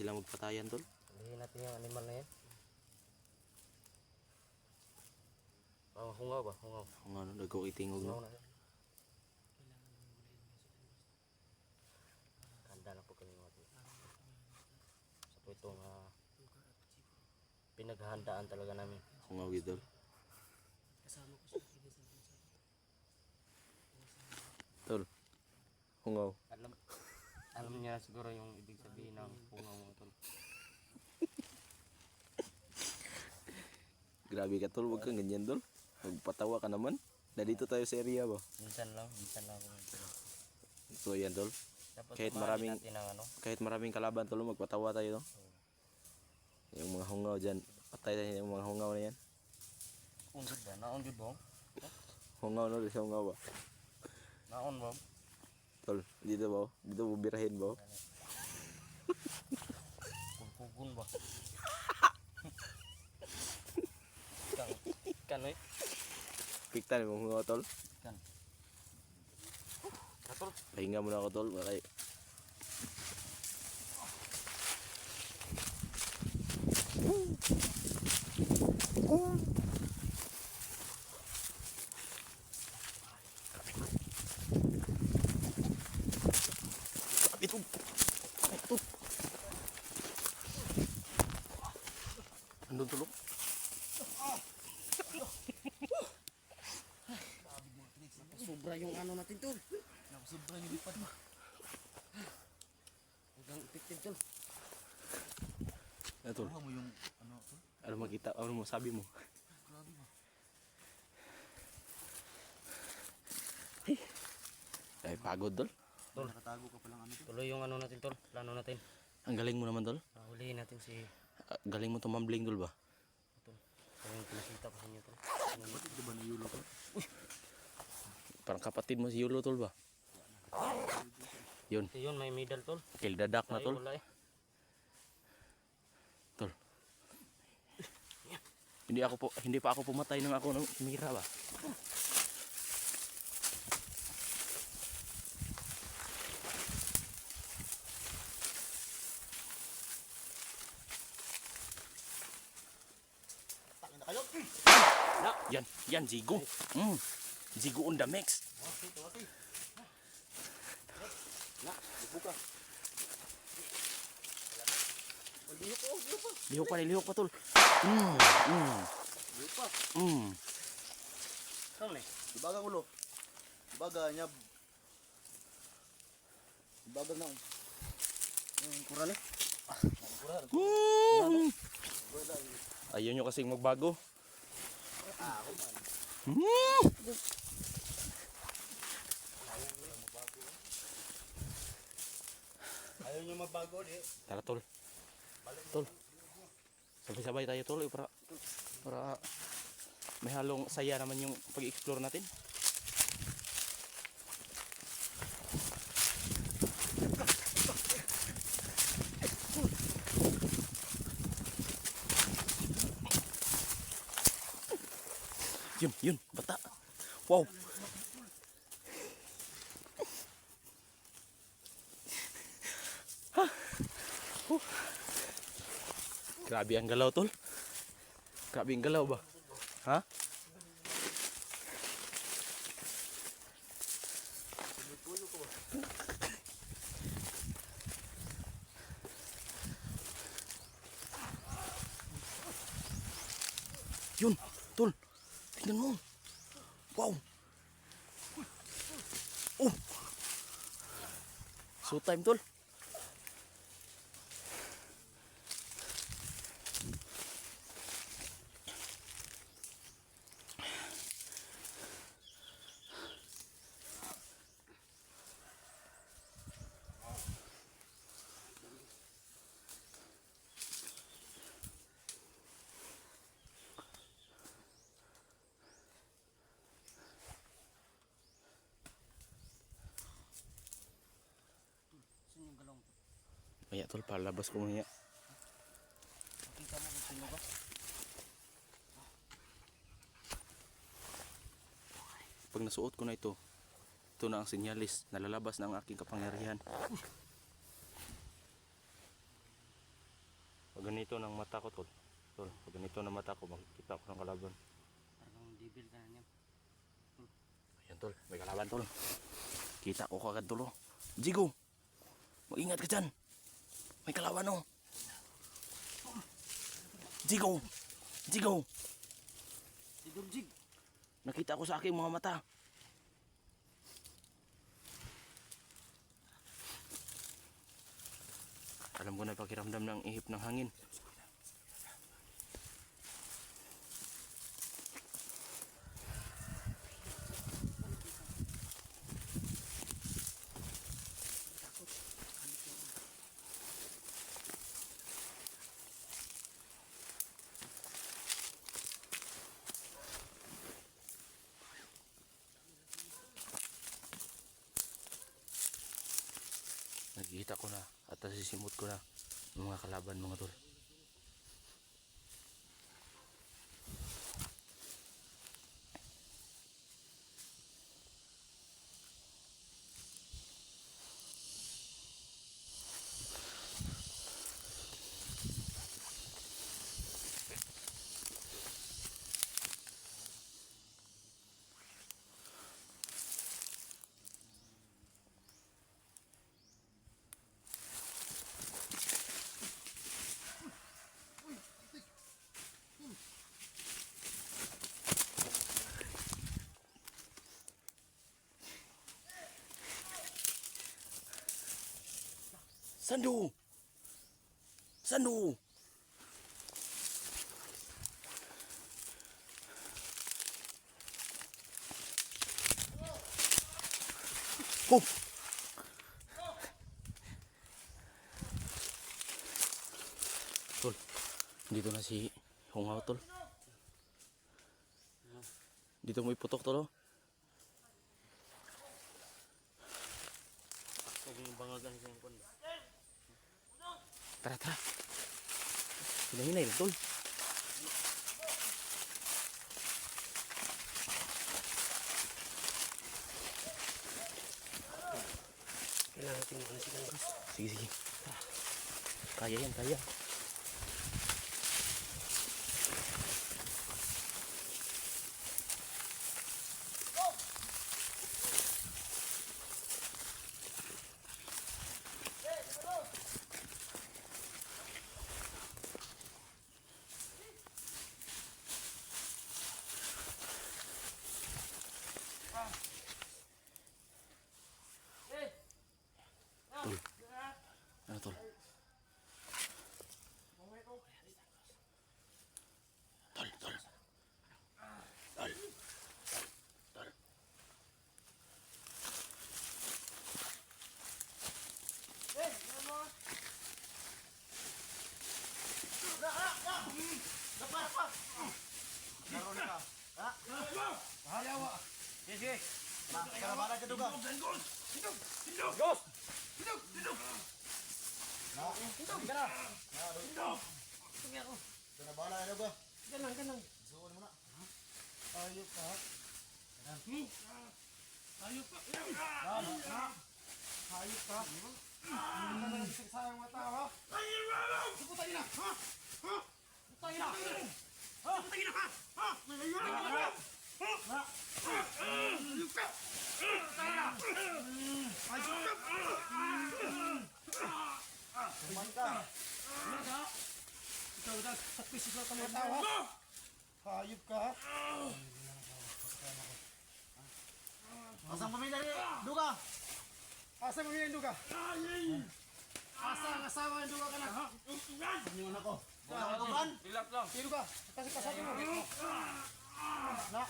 lang magpatayan tol. Hulihin natin yung animal na yan. Hungaw ba? Hungaw. Hungaw no, dago itingog no. Na. Handa na po kami mga tol. Sa po itong pinaghahandaan talaga namin. Hungaw gid tol. Kasama ko siya. Tol. Hungaw. Alam niya siguro yung ibig sabihin ng hungaw mga tol. Grabe ka tol, wag kang ganyan tol. Magpatawa ka naman. Nandito tayo sa area ba? Minsan lang ako. So yan tol. Dapat Kahit tumahalin maraming natin ang kahit maraming kalaban tol, magpatawa tayo no. Yung mga hungaw diyan, patay tayo yung mga hungaw na yan. Unjud ba? Naon jud ba? Hungaw no, sa hungaw ba? Naon ba? Tol, dito ba? Dito bubirahin ba? Kugun ba? Kan eh? Piktan mo hungaw tol. Kan. Tol. Pahinga muna ako tol, bakay. Ito. Ito. Andun tulog. Sobra yung ano natin tol. Sobra yung lipad mo. Huwag effective tol. Ano tol? Mo yung ano tol? Ano makita? Ano mo sabi mo? Grabe ba? Ay pagod tol. Tol. Nakatago ka palang ano tol. Tuloy yung ano natin tol. Plano natin. Ang galing mo naman tol. Hulihin natin si Galing mo tumambling tol ba? tol. Yung pinakita ko sa inyo tol. Bakit di ba na yulo tol? Parang kapatid mo si Yulo tol ba? Yun. Ito yun, may medal tol. Kildadak na tol. Wala eh. Tol. Hindi pa ako pumatay nang ako nang mira ba? Yan Zigo. Zigo on the mix. Lihok pa tol. Saan eh? Ibaga ulo. Ibaga nyab. Ibaga na. Kural eh. Ayaw nyo kasing magbago. Ako man. Ayaw niyo magbago di. Tara tol. Tol. Sabay-sabay tayo tol para may halong saya naman yung pag-explore natin. Yun, bata. Wow. Grabe ang galaw tol. Grabe ang galaw ba? Ha? Yun, tol. Tingnan mo. Wow. Oh. So time tol. Saan yung galong? Maya tol, palabas ko maya. Makita mo kung sino ka? Pag nasuot ko na ito na ang sinyalis na lalabas na ang aking kapangyarihan. ganito ng mata ko, tol. Tol, pag ganito ng mata ko, makikita ko ng kalaban. Parang devil ka na niya. Ayan, tol. May kalaban, tol. Kita ko kagad, tol. Oh. Jigo! Mag-ingat ka dyan. May kalaban, oh. Jigo! Jigo! Si Durjig. Nakita ko sa aking mga mata. Alam ko na pakiramdam ng ihip ng hangin. Nakikita ko na at nasisimot ko na ng mga kalaban, mga tol. Sandu! Sandu! Oh! Tol, dito na si Hungaw, tol. Dito mo iputok, tol. Oh. Ako yung bangagan sa yung kondo. Tara, tara. Hinahinay lang, tol. Kailangan natin mga nasigang gas. Sige, sige. Tara. Kaya yan, kaya. Ano, tol? Tol, tol. Tol. Tol. Ganang. Ayop ka. Hayop ka. Hindi ka na nagsasayang mata, ha? Putangin na, ha? Putangin na! Putangin na, ha? Hayop ka! Kuman ka! Ikaw na, sakpis ikaw ka mga tao, ha? Hayop ka, ha? Asang pamilya ni Duga? Asang pamilya ni Duga? Asang asawa ni Duga ka na? Ano yung anak ko? Wala ka man? Relax lang. Sino ka? Kasi kasama mo. Na.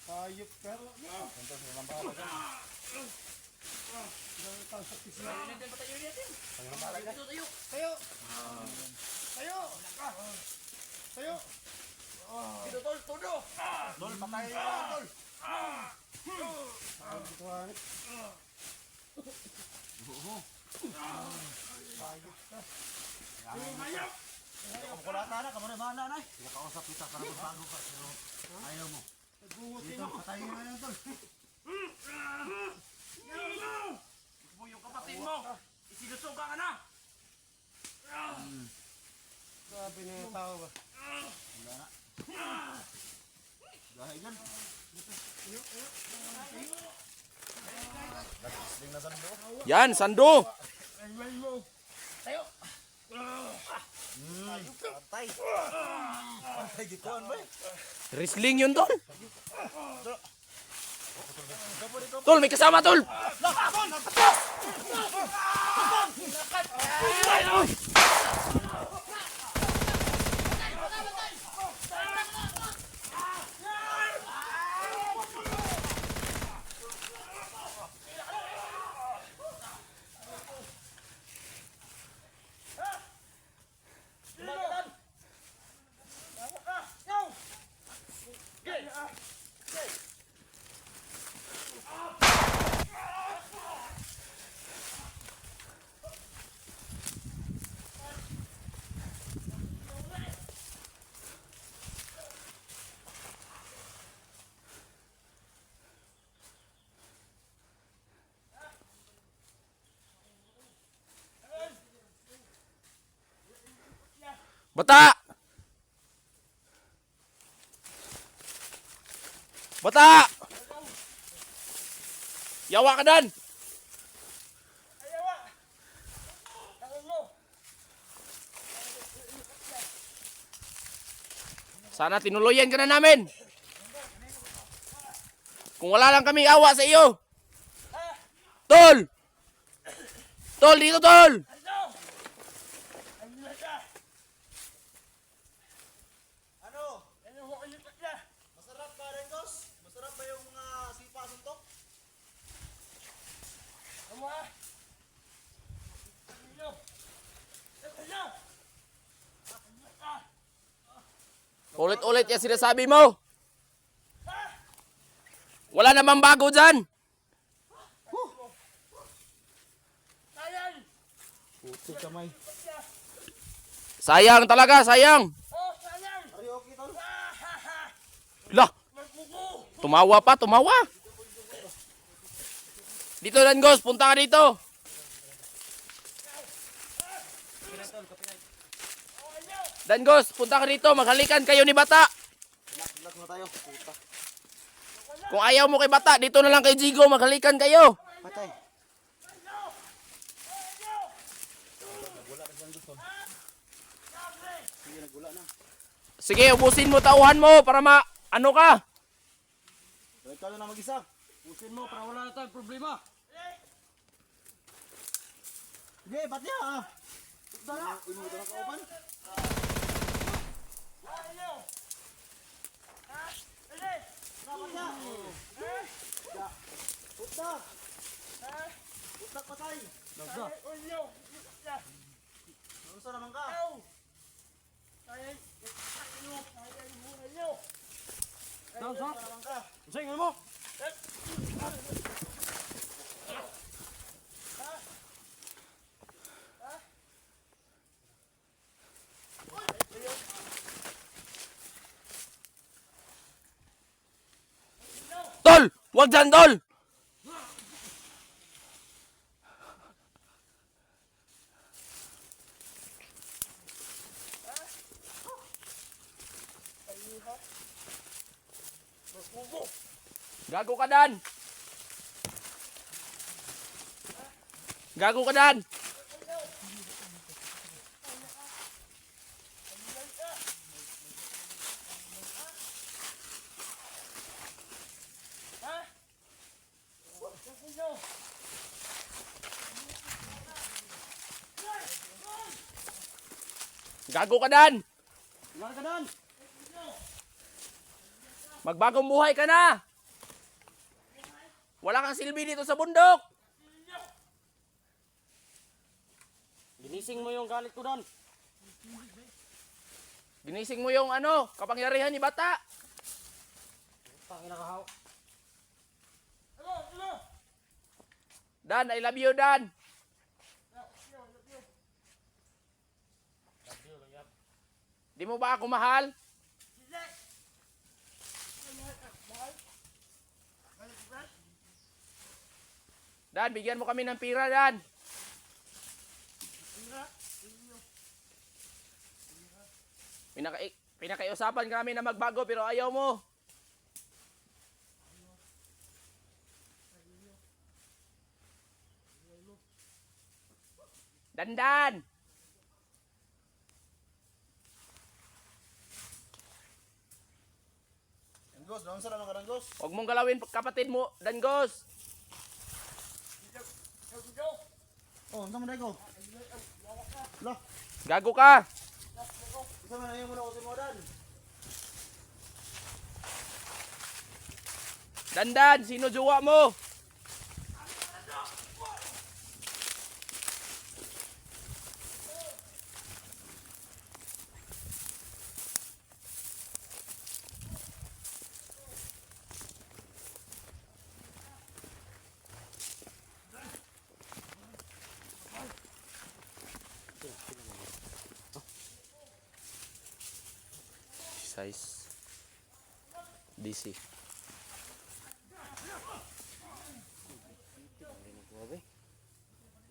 Hayop ka. Ganto sa mga bata ka. Ganto tayo sa pisi. Tayo ng bala ka. Tayo. Tayo. Tayo. Dito tol, todo. Tol, patay na tol. Dito hanip. Hayop ka. Hayop. Kumkulata na, kamu na bahala na. Kausap kita para magbago ka. Pero ayaw mo. Dito, patayin na yan tol. Mo yung kapatid mo. Isinusuga ka na. Grabe na yung tao ba? Dahil yan. Yan, sando. Tayo! Patay. Patay gituan ba? Wrestling yun, tol. Tol, may kasama, tol. Bata! Bata! Yawa ka dan! Sana tinuloyan ka na namin. Kung wala lang kami awa sa iyo. Tol! Tol, dito tol! Ano? Masarap ba, Rengos? Masarap ba yung sipa suntok? Ulit-ulit yung sinasabi mo. Wala namang bago dyan. Putik kamay. Sayang talaga, sayang. Are you okay, tol? Lah, tumawa pa, tumawa. Dito, Dangos, punta ka dito. Dangos, punta ka dito, maghalikan kayo ni Bata. Relax mo tayo. Puta. Kung ayaw mo kay Bata, dito na lang kay Jigo, maghalikan kayo. Patay. Sige, ubusin mo tauhan mo para ano ka. Ikaw na mag-isa. Pusin mo para wala na tayong problema. Sige, ba't niya Dala. Imo na kauban. Puta. Puta patay. Nagda. Unsa naman ka? Saan, saan? Naman ka? Saan mo? Tol, wag dyan, tol. Gago ka dan. Gago ka dan. Gago ka dan. Wala ka doon. Magbagong buhay ka na. Wala kang silbi dito sa bundok. Ginising mo yung galit ko doon. Ginising mo yung kapangyarihan ni Bata. Tangina ka haw. Dan, I love you, Dan. Di mo ba ako mahal? Dan, bigyan mo kami ng pira, Dan. Pinakaiusapan kami na magbago pero ayaw mo. Dandan! Danggos, naman sa naman ka Danggos. Huwag mong galawin kapatid mo, Dangos. Oh, saan mo na ko? Lah, Gago ka. saan mo na yung muna ko si Modan? Dandan, sino jowa mo? Size DC.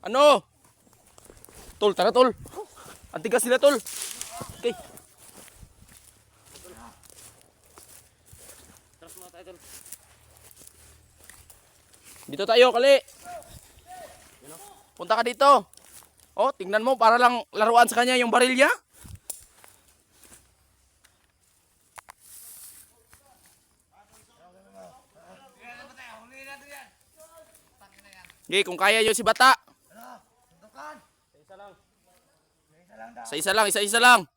Ano? Tol, tara tol. Antigas nila tol. Okay. Tras mo tayo, tol. Dito tayo, kali. Punta ka dito. Oh, tingnan mo para lang laruan sa kanya yung baril niya. Okay, kung kaya nyo si Bata. Isa-isa lang, isa-isa lang.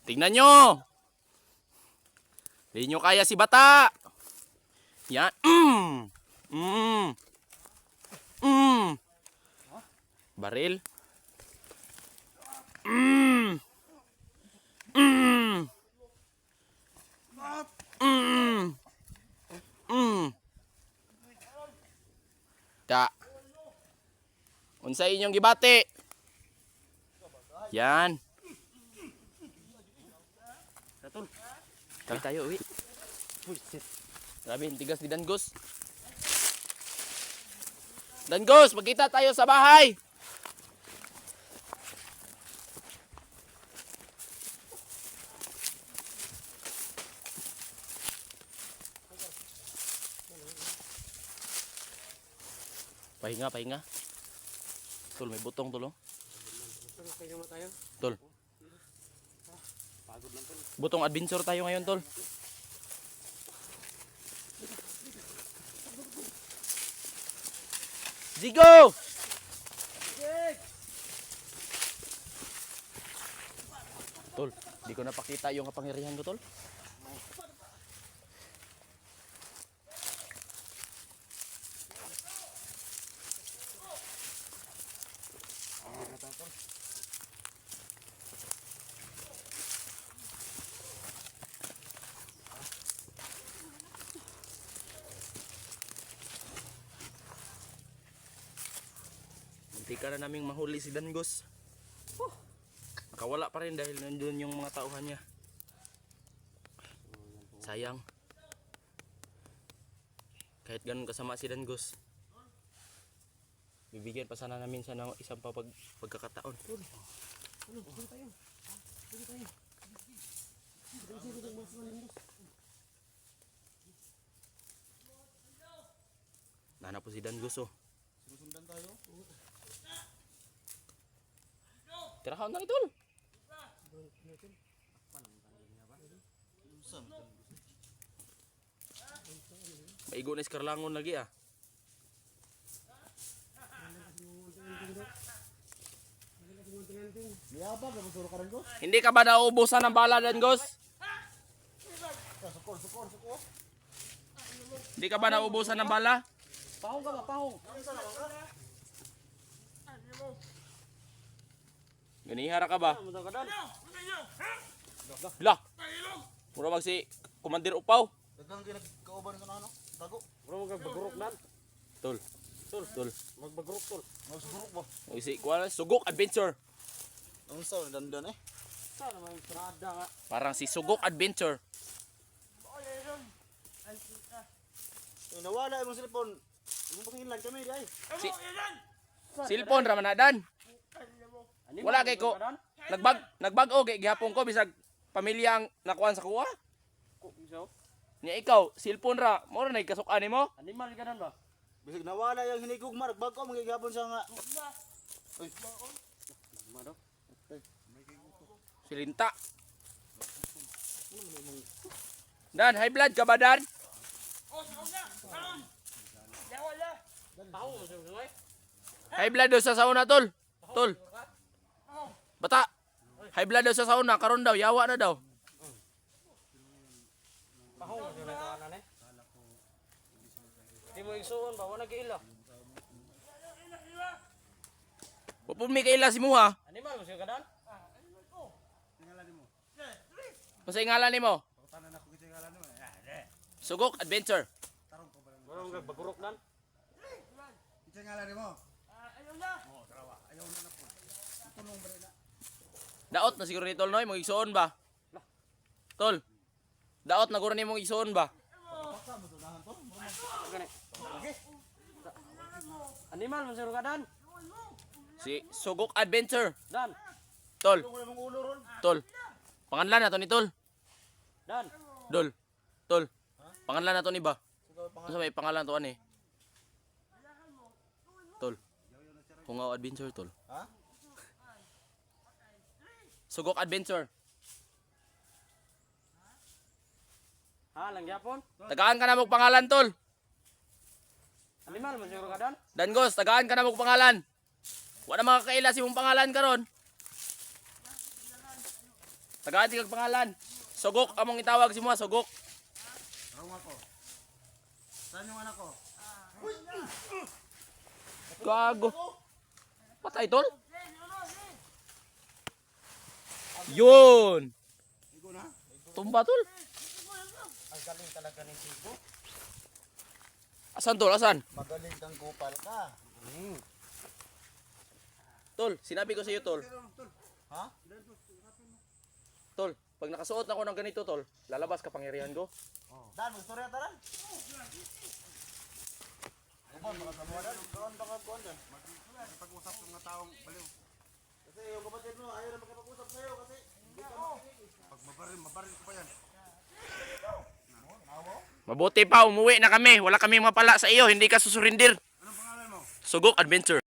Tingnan nyo. Hindi nyo kaya si Bata. Yan. Baril. Da. Unsay inyong gibati? Yan. Kami tayo, uwi. Grabe, ang tigas ni Dangos. Dangos, magkita tayo sa bahay. Pahinga, pahinga. Tol, may butong tol. Oh. Tol. Butong adventure tayo ngayon, tol. Zigo! Tol, di ko napakita yung kapangyarihan ko, tol. Munti ka na naming mahuli si Dangos. Nakawala pa rin dahil nandun yung mga tauhan niya. Sayang. Kahit ganun kasama si Dangos, bibigyan pa sana namin siya ng isang pagkakataon. Nana po si Dangos, oh. Sinusundan tayo. Tirahan na idol. Maigo na iskarlangon lagi ah. Liyabag, namusuro ka Danggos. Hindi ka ba nauubusan ng bala, Dangos? Sukor. Hindi ka ba nauubusan ng bala? Pahong ka ba, pahong? Ganihara ka ba? Lah. Mura mag si Commander Upaw. Dagang ginagkauban sa ano? Tago. Bro, magbagurok na. Tol. Tol. Magbagurok, tol. Magsigurok ba? Mag si kuwan Sugok Adventure. Ang sa dandan eh. Sana may prada nga. Parang si Sugok Adventure. Nawala yung cellphone. Yung pakingilan kami di ay. Si Cellphone ra man na dan. Animal, Wala kay ko. masiro ka dan? Nagbag-o kay gihapon ko bisag pamilya ang nakuan sa kuha. So, Nya ikaw, cellphone ra, mo ra nagkasukan nimo. animal ka dan ba? Bisig nawala yung hinigugma, nagbagko, magigapon sa nga. Mado. Silinta. Dan, high blood ka ba dan? Tahu masiro ka. High blood daw sa sauna tol. Tol. Bata. High blood daw sa sauna, karon daw yawa na daw. Tahu masiro ka kanan eh. Di mo igsuon ba wala giila. Pupun mi kaila si Muha. Animal masiro ka dan? Masa ngalan nimo? Sugok Adventure. Wala mo bagurok dan. Ito nga lang mo. Daot na siguro ni Tol Noy, mong igsuon ba? Tol. Daot na guro ni mong igsuon ba? Gani. Animal masiro ka dan? Si Sugok Adventure. Dan. Tol. Tol. Panganlan na to ni Tol. Dan. Dol. Tol. Panganlan na to ni ba? Ano may pangalan to ani? Tol. Pungaw Adventure Tol. Ha? Sugok Adventure. Ha, lang gyapon? Tagaan ka na mong pangalan Tol. Animal masiro ka dan? Dangos, tagaan ka na mong pangalan. Wala makakaila si mong pangalan karon. Tagaan ti kag pangalan. Sugok among itawag si Muha, Sugok. Tarong ako. Saan yung anak ko? Gago. Patay Tol. Yun. Igo na. Tumba Tol. Ang galing talaga ni Sigo. Asan Tol? Asan? Magaling kang kupal ka. Tol, sinabi ko sa iyo Tol. Ha? Tol, pag nakasuot na ako ng ganito Tol, lalabas ka pangyarihan ko. Dan, gusto rin taran? Kupal, baka samuha dan. Karon baka kuhan dan. Pag-usap ng mga taong baliw. Kasi yung kapatid mo, ayaw na makipag-usap sa'yo kasi hindi ka makikinig. Pag mabaril ko pa yan. Mabuti pa, umuwi na kami. Wala kami mapala sa iyo, hindi ka susurindir. Anong pangalan mo? Sugok Adventure.